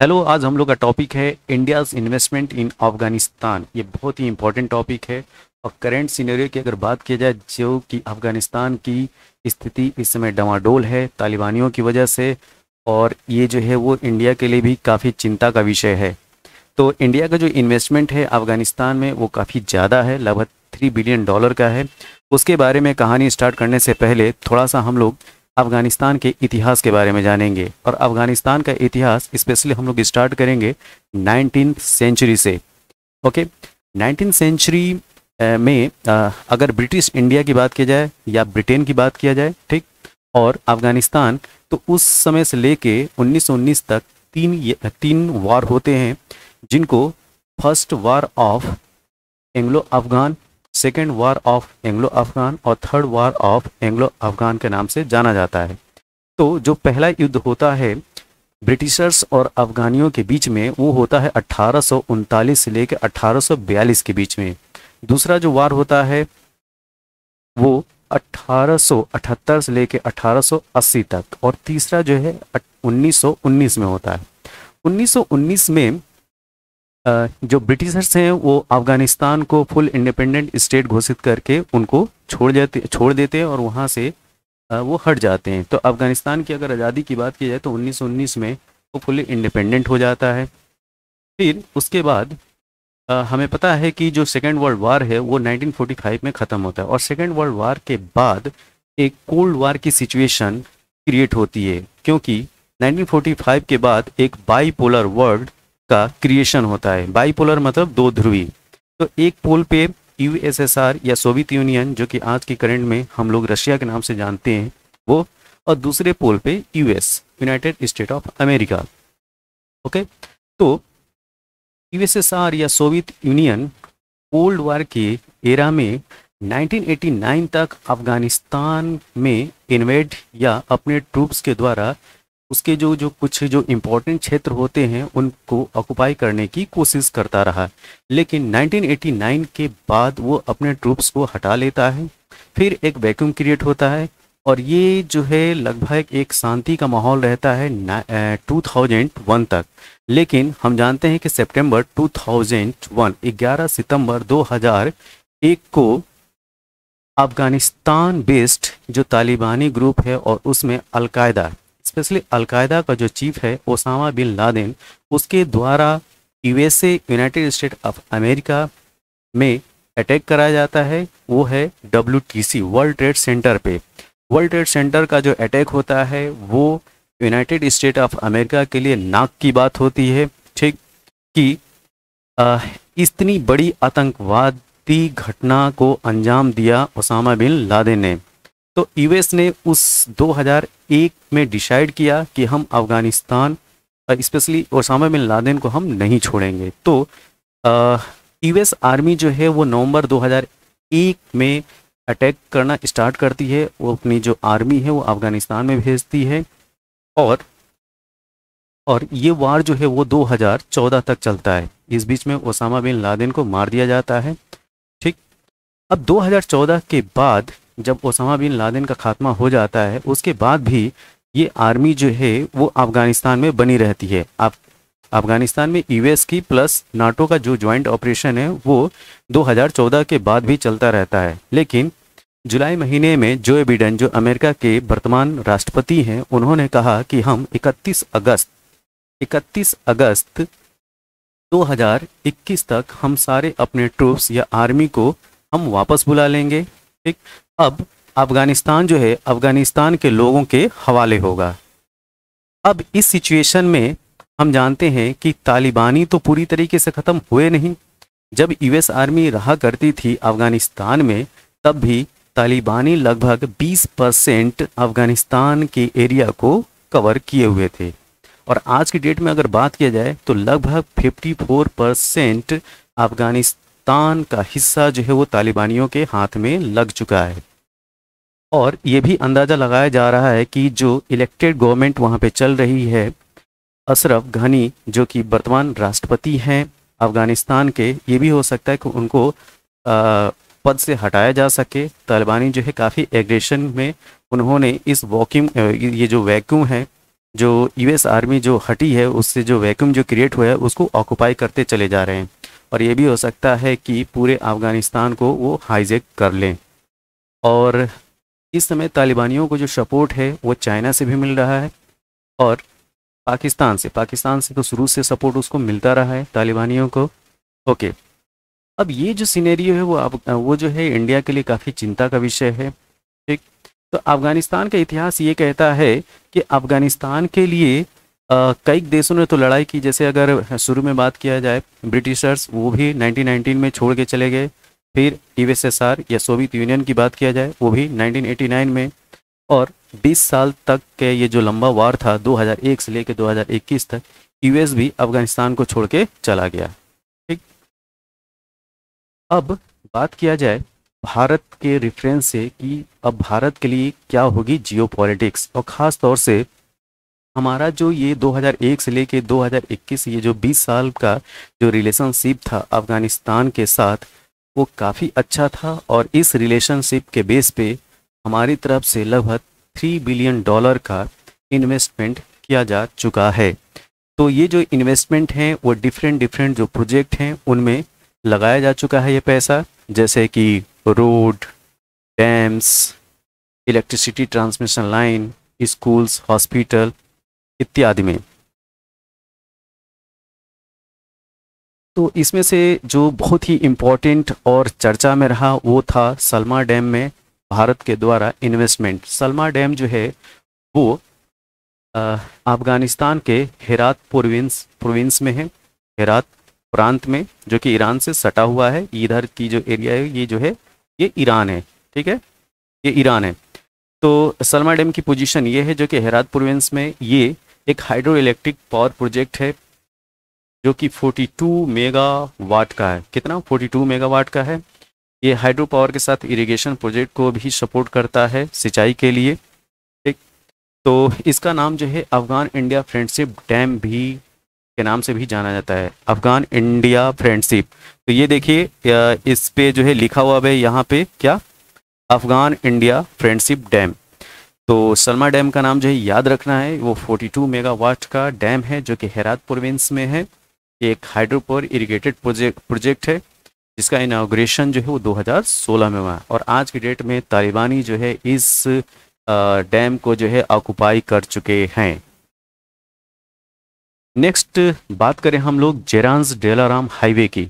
Hello, आज हम लोग का टॉपिक है इंडियाज़ इन्वेस्टमेंट इन अफगानिस्तान। ये बहुत ही इंपॉर्टेंट टॉपिक है और करंट सिनेरियो की अगर बात की जाए, जो कि अफगानिस्तान की स्थिति इस समय डामाडोल है तालिबानियों की वजह से, और ये जो है वो इंडिया के लिए भी काफ़ी चिंता का विषय है। तो इंडिया का जो इन्वेस्टमेंट है अफगानिस्तान में वो काफ़ी ज़्यादा है, लगभग $3 बिलियन का है। उसके बारे में कहानी स्टार्ट करने से पहले थोड़ा सा हम लोग अफगानिस्तान के इतिहास के बारे में जानेंगे, और अफगानिस्तान का इतिहास स्पेशली हम लोग स्टार्ट करेंगे 19th सेंचुरी से। ओके, 19th सेंचुरी में अगर ब्रिटिश इंडिया की बात की जाए या ब्रिटेन की बात किया जाए, ठीक, और अफगानिस्तान, तो उस समय से लेके 1919 तक तीन वार होते हैं, जिनको first war of Anglo Afghan, second war of Anglo Afghan और third war of Anglo Afghan के नाम से जाना जाता है। तो जो पहला युद्ध होता है ब्रिटिशर्स और अफगानियों के बीच में, वो होता है 1839 से लेकर 1842 के बीच में। दूसरा जो वार होता है वो 1878 से लेकर 1880 तक, और तीसरा जो है 1919 में होता है। 1919 में जो ब्रिटिशर्स हैं वो अफगानिस्तान को फुल इंडिपेंडेंट स्टेट घोषित करके उनको छोड़ देते हैं और वहाँ से वो हट जाते हैं। तो अफगानिस्तान की अगर आज़ादी की बात की जाए तो 1919 में वो फुली इंडिपेंडेंट हो जाता है। फिर उसके बाद हमें पता है कि जो सेकेंड वर्ल्ड वार है वो 1945 में ख़त्म होता है, और सेकेंड वर्ल्ड वार के बाद एक कोल्ड वार की सिचुएशन क्रिएट होती है, क्योंकि 1945 के बाद एक बाईपोलर वर्ल्ड का क्रिएशन होता है। बाईपोलर मतलब दो ध्रुवी। तो एक पोल पे यूएसएसआर या सोवियत यूनियन, जो कि आज की करंट में हम लोग रशिया के नाम से जानते हैं, वो, और दूसरे पोल पे US, United state of America. Okay, तो यूएसएसआर या सोवियत यूनियन कोल्ड वार के एरा में 1989 तक अफगानिस्तान में इन्वेड या अपने ट्रूप्स के द्वारा उसके जो कुछ जो इम्पोर्टेंट क्षेत्र होते हैं उनको ऑक्युपाई करने की कोशिश करता रहा। लेकिन 1989 के बाद वो अपने ट्रूप्स को हटा लेता है। फिर एक वैक्यूम क्रिएट होता है, और ये जो है लगभग एक शांति का माहौल रहता है 2001 तक। लेकिन हम जानते हैं कि सितंबर 2001, 11 सितंबर 2001 को अफगानिस्तान बेस्ड जो तालिबानी ग्रुप है, और उसमें अलकायदा, स्पेशली अलकायदा का जो चीफ है ओसामा बिन लादेन, उसके द्वारा USA, United state of America में अटैक कराया जाता है। वो है WTC, वर्ल्ड ट्रेड सेंटर पे। वर्ल्ड ट्रेड सेंटर का जो अटैक होता है वो यूनाइटेड स्टेट ऑफ अमेरिका के लिए नाक की बात होती है, ठीक, कि इतनी बड़ी आतंकवादी घटना को अंजाम दिया ओसामा बिन लादेन ने। तो यूएस ने उस 2001 में डिसाइड किया कि हम Afghanistan, specially Osama bin Laden को हम नहीं छोड़ेंगे। तो यूएस आर्मी जो है वो नवंबर 2001 में अटैक करना स्टार्ट करती है। वो अपनी जो आर्मी है वो अफगानिस्तान में भेजती है, और ये वार जो है वो 2014 तक चलता है। इस बीच में ओसामा बिन लादेन को मार दिया जाता है, ठीक। अब 2014 के बाद जब ओसामा बिन लादेन का खात्मा हो जाता है, उसके बाद भी ये आर्मी जो है वो अफगानिस्तान में बनी रहती है। अफगानिस्तान में यूएस की प्लस नाटो का जो ज्वाइंट ऑपरेशन है वो 2014 के बाद भी चलता रहता है। लेकिन जुलाई महीने में जो बिडेन, जो अमेरिका के वर्तमान राष्ट्रपति हैं, उन्होंने कहा कि हम 31 अगस्त 2021 तक हम सारे अपने ट्रूप्स या आर्मी को हम वापस बुला लेंगे, ठीक। अब अफगानिस्तान जो है अफगानिस्तान के लोगों के हवाले होगा। अब इस सिचुएशन में हम जानते हैं कि तालिबानी तो पूरी तरीके से ख़त्म हुए नहीं। जब यूएस आर्मी रहा करती थी अफगानिस्तान में, तब भी तालिबानी लगभग 20% अफगानिस्तान के एरिया को कवर किए हुए थे, और आज की डेट में अगर बात किया जाए तो लगभग 54% अफगानिस्तान का हिस्सा जो है वो तालिबानियों के हाथ में लग चुका है। और ये भी अंदाज़ा लगाया जा रहा है कि जो इलेक्टेड गवर्नमेंट वहाँ पे चल रही है, अशरफ घनी जो कि वर्तमान राष्ट्रपति हैं अफ़गानिस्तान के, ये भी हो सकता है कि उनको पद से हटाया जा सके। तालिबानी जो है काफ़ी एग्रेशन में उन्होंने इस ये जो वैक्यूम है जो यूएस आर्मी जो हटी है उससे जो वैक्यूम जो क्रिएट हुआ है उसको ऑक्युपाई करते चले जा रहे हैं। और ये भी हो सकता है कि पूरे अफ़गानिस्तान को वो हाईजैक कर लें। और इस समय तालिबानियों को जो सपोर्ट है वो चाइना से भी मिल रहा है और पाकिस्तान से तो शुरू से सपोर्ट उसको मिलता रहा है तालिबानियों को। ओके, अब ये जो सिनेरियो है वो जो है इंडिया के लिए काफ़ी चिंता का विषय है। ठीक, तो अफ़गानिस्तान का इतिहास ये कहता है कि अफ़गानिस्तान के लिए कई देशों ने तो लड़ाई की। जैसे अगर शुरू में बात किया जाए, ब्रिटिशर्स वो भी 1919 में छोड़ के चले गए। फिर यूएसएसआर या सोवियत यूनियन की बात किया जाए, वो भी 1989 में। और 20 साल तक के ये जो लंबा वार था 2001 से लेकर 2021 तक, यूएस भी अफ़गानिस्तान को छोड़ के चला गया। ठीक, अब बात किया जाए भारत के रेफरेंस से कि अब भारत के लिए क्या होगी जियोपॉलिटिक्स, और ख़ास तौर से हमारा जो ये 2001 से लेके 2021 ये जो 20 साल का जो रिलेशनशिप था अफ़गानिस्तान के साथ, वो काफ़ी अच्छा था। और इस रिलेशनशिप के बेस पे हमारी तरफ से लगभग $3 बिलियन का इन्वेस्टमेंट किया जा चुका है। तो ये जो इन्वेस्टमेंट हैं वो डिफरेंट डिफरेंट जो प्रोजेक्ट हैं उनमें लगाया जा चुका है ये पैसा, जैसे कि road, dams, electricity transmission line, schools, hospital इत्यादि में। तो इसमें से जो बहुत ही इम्पोर्टेंट और चर्चा में रहा वो था सलमा डैम में भारत के द्वारा इन्वेस्टमेंट। सलमा डैम जो है वो अफ़गानिस्तान के हेरात प्रोविंस में है, हेरात प्रांत में, जो कि ईरान से सटा हुआ है। इधर की जो एरिया है ये जो है ये ईरान है। ठीक है, ये ईरान है। तो सलमा डैम की पोजीशन ये है जो कि हेरात प्रोविंस में, ये एक हाइड्रो इलेक्ट्रिक पावर प्रोजेक्ट है जो कि 42 मेगावाट का है। कितना? 42 मेगावाट का है। ये हाइड्रो पावर के साथ इरिगेशन प्रोजेक्ट को भी सपोर्ट करता है सिंचाई के लिए। ठीक, तो इसका नाम जो है अफ़गान इंडिया फ्रेंडशिप डैम भी के नाम से भी जाना जाता है, अफ़गान इंडिया फ्रेंडशिप। तो ये देखिए इस पे जो है लिखा हुआ है यहाँ पे क्या, अफ़गान इंडिया फ्रेंडशिप डैम। तो सलमा डैम का नाम जो है याद रखना है, वो 42 मेगावाट का डैम है जो कि हेरात प्रोविंस में है। ये एक हाइड्रो पावर इरिगेटेड प्रोजेक्ट है जिसका इनाग्रेशन जो है वो 2016 में हुआ है। और आज की डेट में तालिबानी जो है इस डैम को जो है ऑक्युपाई कर चुके हैं। नेक्स्ट बात करें हम लोग जेरान्स डेलाराम हाईवे की।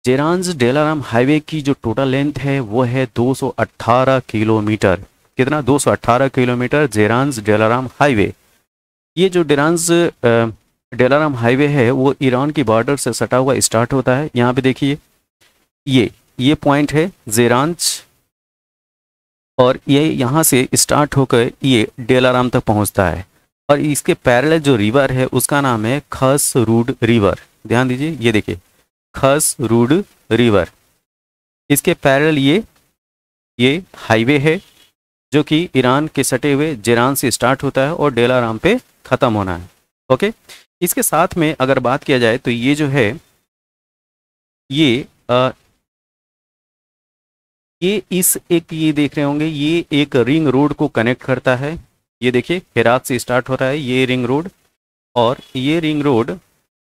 जेरान्स डेलाराम हाईवे की जो टोटल लेंथ है वो है 218 किलोमीटर। कितना? 218 किलोमीटर जेरान्स डेलाराम हाईवे। ये जो डेलाराम हाईवे है वो ईरान की बॉर्डर से सटा हुआ स्टार्ट होता है। यहाँ पे देखिए ये पॉइंट है जेरान्स, और ये यहाँ से स्टार्ट होकर ये डेलाराम तक पहुँचता है। और इसके पैरेलल जो रिवर है उसका नाम है खस रूड रिवर। ध्यान दीजिए, ये देखिए खस रूड रिवर, इसके पैरेलल ये हाईवे है जो कि ईरान के सटे हुए जेरान से स्टार्ट होता है और डेलाराम पे ख़त्म होना है। ओके, इसके साथ में अगर बात किया जाए तो ये जो है ये देख रहे होंगे, ये एक रिंग रोड को कनेक्ट करता है। ये देखिए हेरात से स्टार्ट हो रहा है ये रिंग रोड, और ये रिंग रोड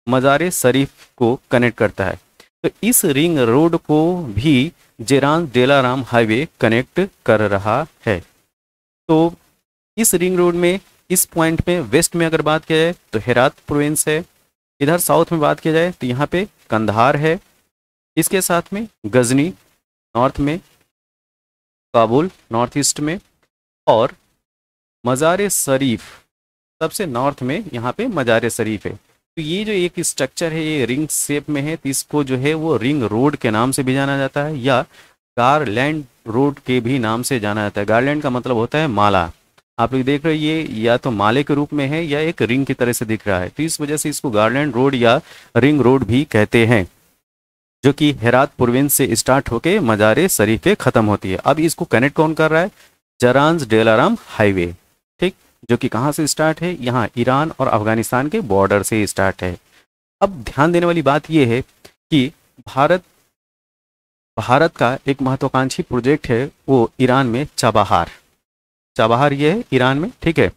मज़ार शरीफ को कनेक्ट करता है। तो इस रिंग रोड को भी जेरान डेलाराम हाईवे कनेक्ट कर रहा है। तो इस रिंग रोड में इस पॉइंट में वेस्ट में अगर बात किया जाए तो हेरात प्रोविंस है, इधर साउथ में बात किया जाए तो यहाँ पे कंधार है, इसके साथ में गजनी नॉर्थ में, काबुल नॉर्थ ईस्ट में, और मज़ार शरीफ सबसे नॉर्थ में, यहाँ पे मज़ार शरीफ है। तो ये जो एक स्ट्रक्चर है ये रिंग शेप में है, तो इसको जो है वो रिंग रोड के नाम से भी जाना जाता है या गारलैंड रोड के भी नाम से जाना जाता है। गारलैंड का मतलब होता है माला। आप लोग देख रहे हो ये या तो माले के रूप में है या एक रिंग की तरह से दिख रहा है, तो इस वजह से इसको गारलैंड रोड या रिंग रोड भी कहते हैं, जो कि हेरात प्रोविंस से स्टार्ट होके मज़ार शरीफ पे ख़त्म होती है। अब इसको कनेक्ट कौन कर रहा है? जेरान्स डेलाराम हाईवे। ठीक, जो कि कहाँ से स्टार्ट है? यहाँ ईरान और अफगानिस्तान के बॉर्डर से स्टार्ट है। अब ध्यान देने वाली बात यह है कि भारत का एक महत्वाकांक्षी प्रोजेक्ट है वो ईरान में चाबहार ये है ईरान में। ठीक है,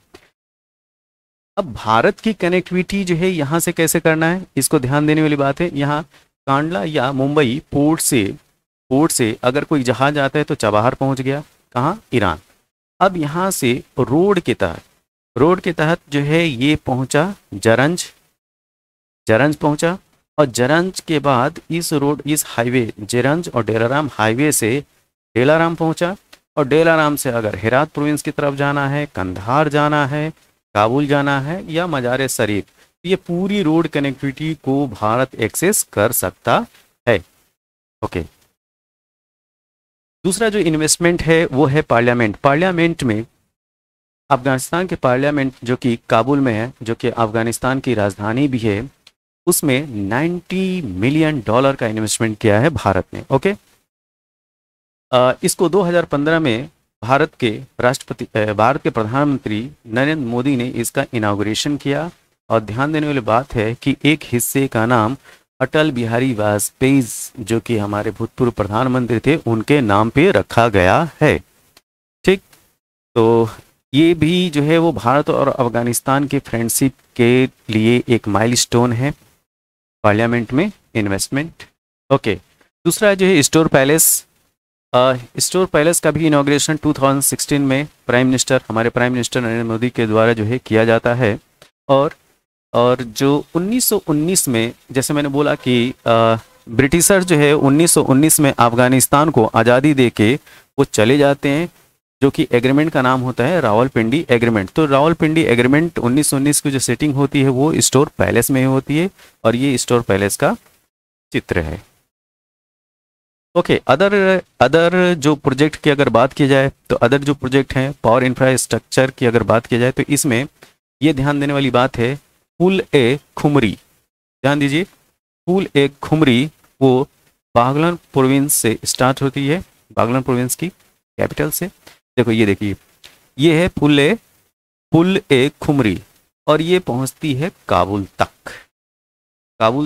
अब भारत की कनेक्टिविटी जो है यहाँ से कैसे करना है, इसको ध्यान देने वाली बात है। यहाँ कांडला या मुंबई पोर्ट से अगर कोई जहाज आता है तो चाबहार पहुंच गया, कहाँ, ईरान। अब यहाँ से रोड के तहत जो है ये पहुंचा जरंज, जरंज पहुंचा। और जरंज के बाद इस हाईवे जरंज और डेलाराम हाईवे से डेलाराम पहुंचा। और डेलाराम से अगर हेरात प्रोविंस की तरफ जाना है, कंधार जाना है, काबुल जाना है या मजार शरीफ, ये पूरी रोड कनेक्टिविटी को भारत एक्सेस कर सकता है। ओके। दूसरा जो इन्वेस्टमेंट है वो है पार्लियामेंट में अफगानिस्तान के पार्लियामेंट जो कि काबुल में है, जो कि अफगानिस्तान की राजधानी भी है, उसमें $90 मिलियन का इन्वेस्टमेंट किया है भारत ने। ओके। इसको 2015 में भारत के प्रधानमंत्री नरेंद्र मोदी ने इसका इनाग्रेशन किया। और ध्यान देने वाली बात है कि एक हिस्से का नाम अटल बिहारी वाजपेयी, जो कि हमारे भूतपूर्व प्रधानमंत्री थे, उनके नाम पे रखा गया है। ठीक। तो ये भी जो है वो भारत और अफगानिस्तान के फ्रेंडशिप के लिए एक माइलस्टोन है, पार्लियामेंट में इन्वेस्टमेंट। ओके। दूसरा जो है स्टोर पैलेस का भी इनॉग्रेशन 2016 में हमारे प्राइम मिनिस्टर नरेंद्र मोदी के द्वारा जो है किया जाता है। और जो 1919 में, जैसे मैंने बोला कि ब्रिटिशर जो है 1919 में अफगानिस्तान को आज़ादी देके वो चले जाते हैं, जो कि एग्रीमेंट का नाम होता है रावलपिंडी एग्रीमेंट। तो रावलपिंडी एग्रीमेंट 1919 की जो सेटिंग होती है वो स्टोर पैलेस में होती है, और ये स्टोर पैलेस का चित्र है। ओके। अदर जो प्रोजेक्ट की अगर बात की जाए तो अदर जो प्रोजेक्ट हैं पावर इंफ्रास्ट्रक्चर की अगर बात की जाए तो इसमें ये ध्यान देने वाली बात है, पुल ए खुमरी, ध्यान दीजिए, पुल ए खुमरी वो बागलन प्रोविंस से स्टार्ट होती है, बागलन प्रोविंस की कैपिटल से। देखो ये देखिए, ये है पुल ए खुमरी, और ये पहुंचती है काबुल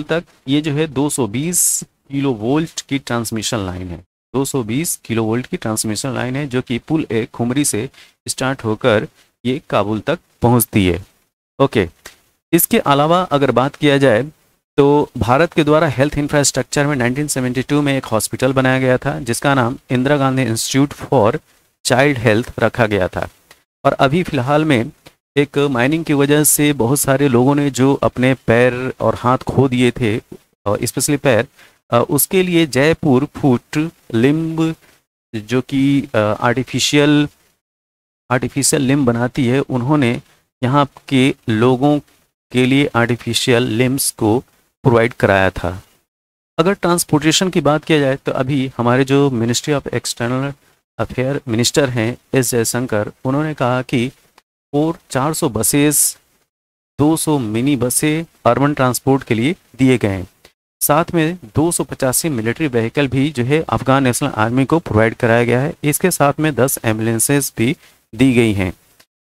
तक। ये जो है 220 किलो वोल्ट की ट्रांसमिशन लाइन है, 220 किलो वोल्ट की ट्रांसमिशन लाइन है, जो कि पुल ए खुमरी से स्टार्ट होकर ये काबुल तक पहुंचती है। ओके। इसके अलावा अगर बात किया जाए तो भारत के द्वारा हेल्थ इंफ्रास्ट्रक्चर में 1972 में एक हॉस्पिटल बनाया गया था, जिसका नाम Indira Gandhi institute for child health रखा गया था। और अभी फ़िलहाल में एक माइनिंग की वजह से बहुत सारे लोगों ने जो अपने पैर और हाथ खो दिए थे, स्पेशली पैर, उसके लिए जयपुर फुट लिम्ब, जो कि आर्टिफिशियल लिम्ब बनाती है, उन्होंने यहाँ के लोगों के लिए आर्टिफिशियल लिम्ब्स को प्रोवाइड कराया था। अगर ट्रांसपोर्टेशन की बात किया जाए तो अभी हमारे जो ministry of external affair minister हैं एस जयशंकर, उन्होंने कहा कि 400 बसेस, 200 मिनी बसें अर्बन ट्रांसपोर्ट के लिए दिए गए हैं। साथ में 285 मिलिट्री व्हीकल भी जो है अफगान नेशनल आर्मी को प्रोवाइड कराया गया है। इसके साथ में 10 एम्बुलेंसेस भी दी गई हैं।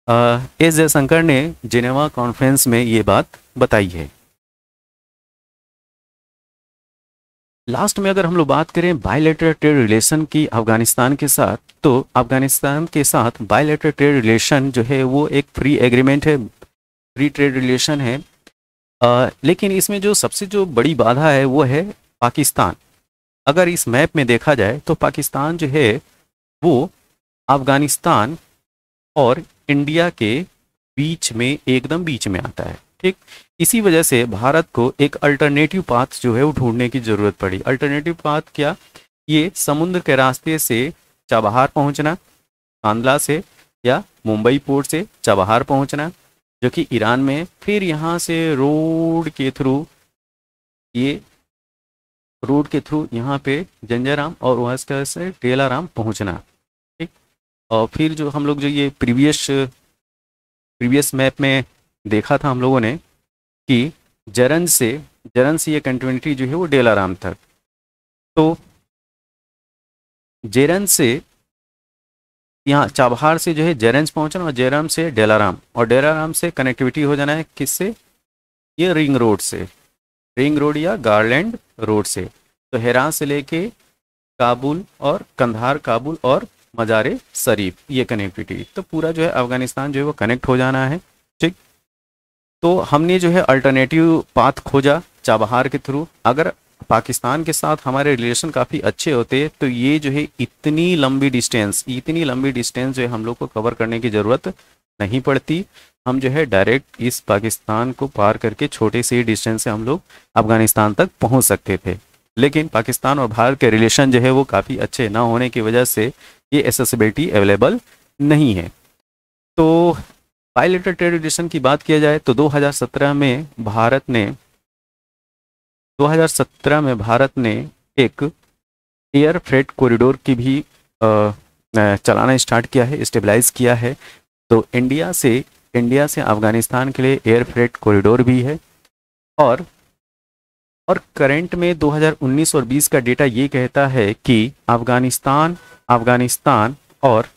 एस जयशंकर ने जिनेवा कॉन्फ्रेंस में ये बात बताई है। लास्ट में अगर हम लोग बात करें बायलैटरल ट्रेड रिलेशन की अफगानिस्तान के साथ, तो अफगानिस्तान के साथ बायलैटरल ट्रेड रिलेशन जो है वो एक फ्री एग्रीमेंट है, फ्री ट्रेड रिलेशन है। लेकिन इसमें जो सबसे जो बड़ी बाधा है वो है पाकिस्तान। अगर इस मैप में देखा जाए तो पाकिस्तान जो है वो अफगानिस्तान और इंडिया के बीच में, एकदम बीच में आता है। ठीक। इसी वजह से भारत को एक अल्टरनेटिव पाथ जो है वो ढूंढने की ज़रूरत पड़ी। अल्टरनेटिव पाथ क्या? ये समुद्र के रास्ते से चाबहार पहुंचना, कांदला से या मुंबई पोर्ट से चाबहार पहुंचना, जो कि ईरान में है। फिर यहाँ से रोड के थ्रू यहाँ पे जंजराम और वहाँ से डेलाराम पहुँचना। ठीक। और फिर जो हम लोग जो ये प्रीवियस मैप में देखा था हम लोगों ने कि जरन से ये कंटिन्यूटी जो है वो डेलाराम तक, तो जेरन से यहाँ चाबहार से जो है जेरेंज पहुंचना और जेरम से डेलाराम, और डेलाराम से कनेक्टिविटी हो जाना है किससे? ये रिंग रोड या गार्लैंड रोड से। तो हेरात से लेके काबुल और कंधार, काबुल और मज़ार शरीफ, ये कनेक्टिविटी। तो पूरा जो है अफगानिस्तान जो है वो कनेक्ट हो जाना है। ठीक। तो हमने जो है अल्टरनेटिव पाथ खोजा चाबहार के थ्रू। अगर पाकिस्तान के साथ हमारे रिलेशन काफ़ी अच्छे होते तो ये जो है इतनी लंबी डिस्टेंस जो है हम लोग को कवर करने की ज़रूरत नहीं पड़ती। हम जो है डायरेक्ट इस पाकिस्तान को पार करके छोटे से डिस्टेंस से हम लोग अफगानिस्तान तक पहुंच सकते थे। लेकिन पाकिस्तान और भारत के रिलेशन जो है वो काफ़ी अच्छे ना होने की वजह से ये एसेसिबिलिटी अवेलेबल नहीं है। तो बायलैटरल ट्रेड रिलेशन की बात किया जाए तो 2017 में भारत ने एक एयर फ्रेट कॉरिडोर की भी चलाना स्टार्ट किया है, स्टेबलाइज किया है। तो इंडिया से अफगानिस्तान के लिए एयर फ्रेट कॉरिडोर भी है। और करंट में 2019 और 20 का डेटा ये कहता है कि अफगानिस्तान और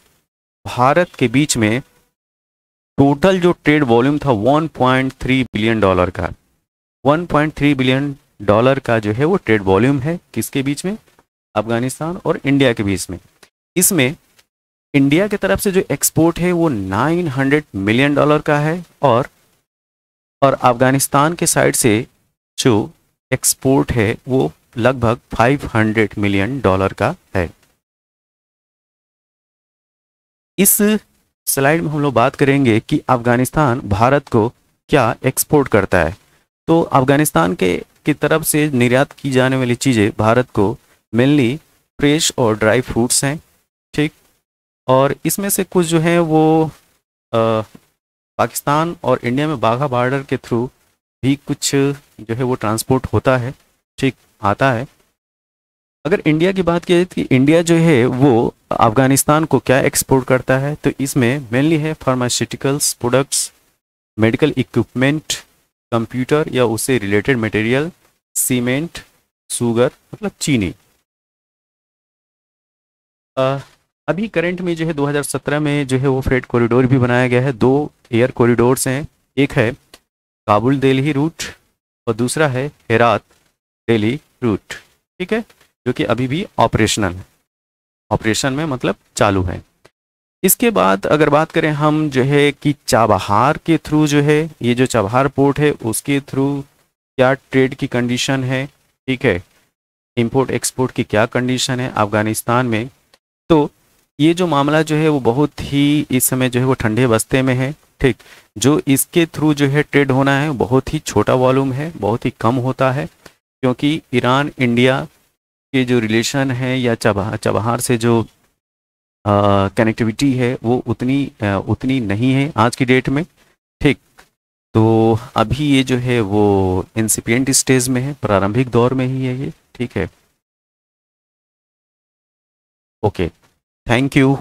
भारत के बीच में टोटल जो ट्रेड वॉल्यूम था 1.3 बिलियन डॉलर का, 1.3 बिलियन डॉलर का जो है वो ट्रेड वॉल्यूम है। किसके बीच में? अफगानिस्तान और इंडिया के बीच में। इसमें इंडिया की तरफ से जो एक्सपोर्ट है वो 900 मिलियन डॉलर का है और अफगानिस्तान के साइड से जो एक्सपोर्ट है वो लगभग 500 मिलियन डॉलर का है। इस स्लाइड में हम लोग बात करेंगे कि अफगानिस्तान भारत को क्या एक्सपोर्ट करता है। तो अफगानिस्तान की तरफ से निर्यात की जाने वाली चीज़ें भारत को मेनली फ्रेश और ड्राई फ्रूट्स हैं, ठीक। और इसमें से कुछ जो है वो पाकिस्तान और इंडिया में बाघा बॉर्डर के थ्रू भी कुछ जो है वो ट्रांसपोर्ट होता है, ठीक, आता है। अगर इंडिया की बात की जाए तो इंडिया जो है वो अफगानिस्तान को क्या एक्सपोर्ट करता है, तो इसमें मेनली है pharmaceuticals products, medical equipment, computer या उससे रिलेटेड मटेरियल, सीमेंट, शुगर मतलब चीनी। अभी करंट में जो है 2017 में जो है वो फ्रेट कॉरिडोर भी बनाया गया है। 2 एयर कॉरिडोर्स हैं, एक है काबुल दिल्ली रूट और दूसरा है हेरात दिल्ली रूट, ठीक है, जो कि अभी भी ऑपरेशन में मतलब चालू है। इसके बाद अगर बात करें हम जो है कि चाबहार के थ्रू जो है ये जो चाबहार पोर्ट है उसके थ्रू क्या ट्रेड की कंडीशन है, ठीक है, इंपोर्ट एक्सपोर्ट की क्या कंडीशन है अफगानिस्तान में। तो ये जो मामला जो है वो बहुत ही इस समय जो है वो ठंडे बस्ते में है, ठीक। जो इसके थ्रू जो है ट्रेड होना है बहुत ही छोटा वॉल्यूम है, बहुत ही कम होता है, क्योंकि ईरान इंडिया के जो रिलेशन है या चाबहार से जो कनेक्टिविटी है वो उतनी नहीं है आज की डेट में, ठीक। तो अभी ये जो है वो इंसिपिएंट स्टेज में है, प्रारंभिक दौर में ही है ये, ठीक है। Okay, thank you.